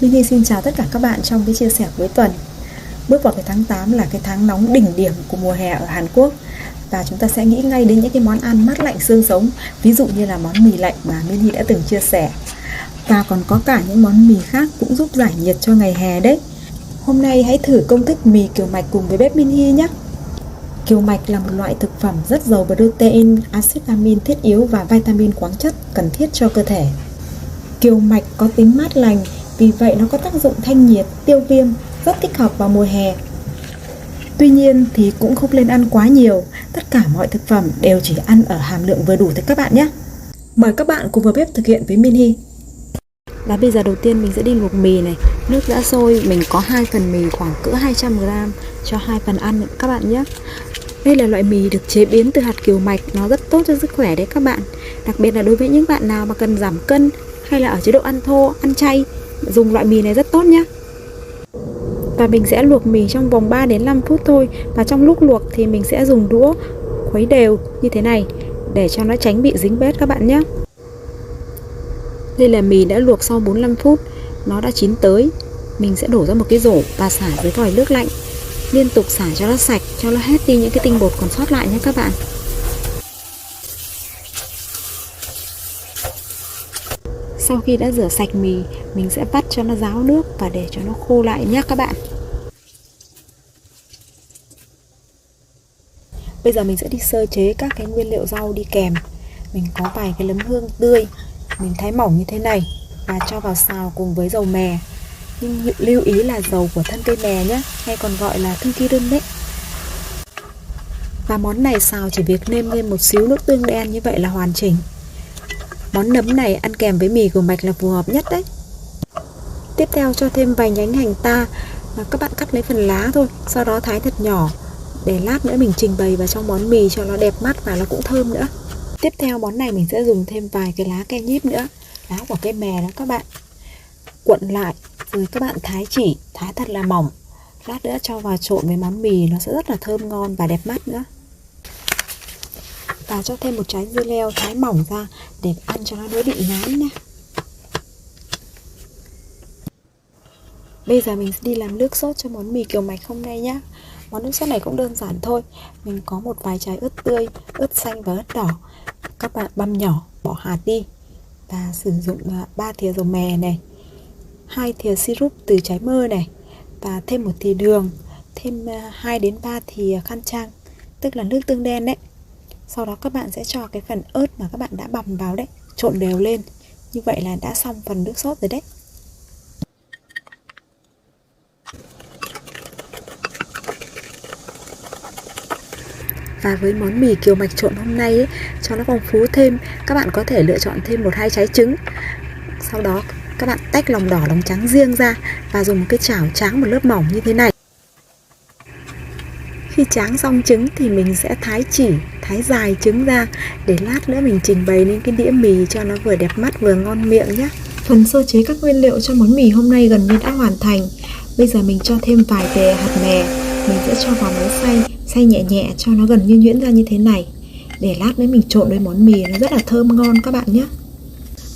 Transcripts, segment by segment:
Minhy xin chào tất cả các bạn trong cái chia sẻ cuối tuần. Bước vào cái tháng 8 là cái tháng nóng đỉnh điểm của mùa hè ở Hàn Quốc. Và chúng ta sẽ nghĩ ngay đến những cái món ăn mát lạnh xương sống, ví dụ như là món mì lạnh mà Minhy đã từng chia sẻ. Và còn có cả những món mì khác cũng giúp giải nhiệt cho ngày hè đấy. Hôm nay hãy thử công thức mì kiều mạch cùng với bếp Minhy nhé. Kiều mạch là một loại thực phẩm rất giàu protein, axit amin thiết yếu và vitamin khoáng chất cần thiết cho cơ thể. Kiều mạch có tính mát lành, vì vậy nó có tác dụng thanh nhiệt, tiêu viêm, rất thích hợp vào mùa hè. Tuy nhiên thì cũng không nên ăn quá nhiều, tất cả mọi thực phẩm đều chỉ ăn ở hàm lượng vừa đủ thôi các bạn nhé. Mời các bạn cùng vào bếp thực hiện với Minhy. Và bây giờ đầu tiên mình sẽ đi luộc mì này. Nước đã sôi, mình có 2 phần mì khoảng cỡ 200g cho 2 phần ăn các bạn nhé. Đây là loại mì được chế biến từ hạt kiều mạch, nó rất tốt cho sức khỏe đấy các bạn. Đặc biệt là đối với những bạn nào mà cần giảm cân hay là ở chế độ ăn thô, ăn chay, dùng loại mì này rất tốt nhé. Và mình sẽ luộc mì trong vòng 3 đến 5 phút thôi. Và trong lúc luộc thì mình sẽ dùng đũa khuấy đều như thế này để cho nó tránh bị dính bết các bạn nhé. Đây là mì đã luộc sau 45 phút, nó đã chín tới. Mình sẽ đổ ra một cái rổ và xả với vòi nước lạnh. Liên tục xả cho nó sạch, cho nó hết đi những cái tinh bột còn sót lại nhé các bạn. Sau khi đã rửa sạch mì, mình sẽ vắt cho nó ráo nước và để cho nó khô lại nhé các bạn. Bây giờ mình sẽ đi sơ chế các cái nguyên liệu rau đi kèm. Mình có vài cái nấm hương tươi, mình thái mỏng như thế này và cho vào xào cùng với dầu mè. Nhưng lưu ý là dầu của thân cây mè nhé, hay còn gọi là thương ki đun đấy. Và món này xào chỉ việc nêm lên một xíu nước tương đen, như vậy là hoàn chỉnh. Món nấm này ăn kèm với mì kiều mạch là phù hợp nhất đấy. Tiếp theo cho thêm vài nhánh hành ta, và các bạn cắt lấy phần lá thôi, sau đó thái thật nhỏ để lát nữa mình trình bày vào trong món mì cho nó đẹp mắt và nó cũng thơm nữa. Tiếp theo món này mình sẽ dùng thêm vài cái lá ke nhíp nữa, lá của cây mè đó các bạn. Cuộn lại rồi các bạn thái thật là mỏng, lát nữa cho vào trộn với món mì, nó sẽ rất là thơm ngon và đẹp mắt nữa. Và cho thêm một trái dưa leo thái mỏng ra để ăn cho nó đỡ bị ngán nha. Bây giờ mình sẽ đi làm nước sốt cho món mì kiều mạch hôm nay nhé. Món nước sốt này cũng đơn giản thôi. Mình có một vài trái ớt tươi, ớt xanh và ớt đỏ. Các bạn băm nhỏ, bỏ hạt đi. Và sử dụng 3 thìa dầu mè này, 2 thìa syrup từ trái mơ này, và thêm 1 thìa đường, thêm 2 đến 3 thìa khan chang, tức là nước tương đen đấy. Sau đó các bạn sẽ cho cái phần ớt mà các bạn đã bằm vào đấy, trộn đều lên. Như vậy là đã xong phần nước sốt rồi đấy. Và với món mì kiều mạch trộn hôm nay ấy, cho nó phong phú thêm, các bạn có thể lựa chọn thêm 1-2 trái trứng. Sau đó các bạn tách lòng đỏ lòng trắng riêng ra và dùng một cái chảo tráng một lớp mỏng như thế này. Khi tráng xong trứng thì mình sẽ thái dài trứng ra để lát nữa mình trình bày lên cái đĩa mì cho nó vừa đẹp mắt vừa ngon miệng nhé. Phần sơ chế các nguyên liệu cho món mì hôm nay gần như đã hoàn thành. Bây giờ mình cho thêm vài tề hạt mè, mình sẽ cho vào máy xay nhẹ nhẹ cho nó gần như nhuyễn ra như thế này, để lát nữa mình trộn với món mì nó rất là thơm ngon các bạn nhé.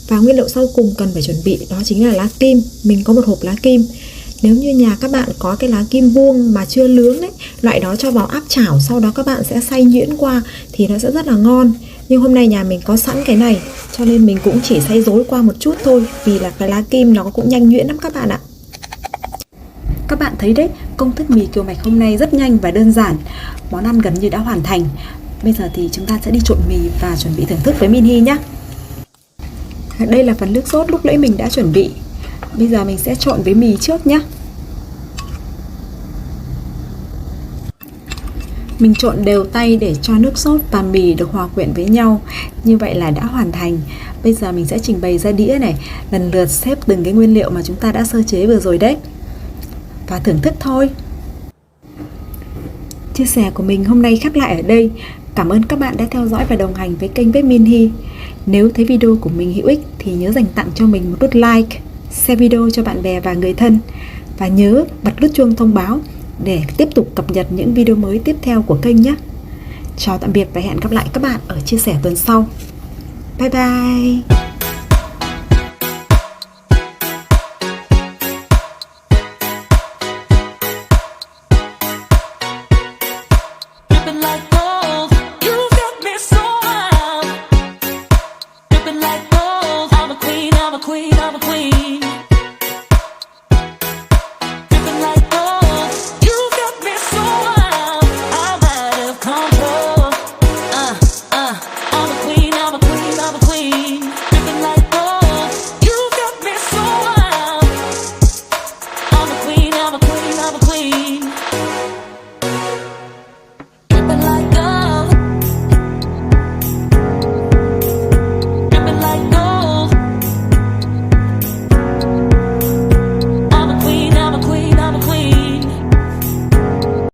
Và nguyên liệu sau cùng cần phải chuẩn bị đó chính là lá kim. Mình có một hộp lá kim. Nếu như nhà các bạn có cái lá kim vuông mà chưa nướng đấy, loại đó cho vào áp chảo, sau đó các bạn sẽ xay nhuyễn qua thì nó sẽ rất là ngon. Nhưng hôm nay nhà mình có sẵn cái này cho nên mình cũng chỉ xay rối qua một chút thôi, vì là cái lá kim nó cũng nhanh nhuyễn lắm các bạn ạ. Các bạn thấy đấy, công thức mì kiều mạch hôm nay rất nhanh và đơn giản. Món ăn gần như đã hoàn thành. Bây giờ thì chúng ta sẽ đi trộn mì và chuẩn bị thưởng thức với Minhy nhé. Đây là phần nước sốt lúc nãy mình đã chuẩn bị. Bây giờ mình sẽ trộn với mì trước nhé. Mình trộn đều tay để cho nước sốt và mì được hòa quyện với nhau. Như vậy là đã hoàn thành. Bây giờ mình sẽ trình bày ra đĩa này, lần lượt xếp từng cái nguyên liệu mà chúng ta đã sơ chế vừa rồi đấy, và thưởng thức thôi. Chia sẻ của mình hôm nay khép lại ở đây. Cảm ơn các bạn đã theo dõi và đồng hành với kênh bếp Minhy. Nếu thấy video của mình hữu ích thì nhớ dành tặng cho mình một nút like, share video cho bạn bè và người thân. Và nhớ bật nút chuông thông báo để tiếp tục cập nhật những video mới tiếp theo của kênh nhé. Chào tạm biệt và hẹn gặp lại các bạn ở chia sẻ tuần sau. Bye bye!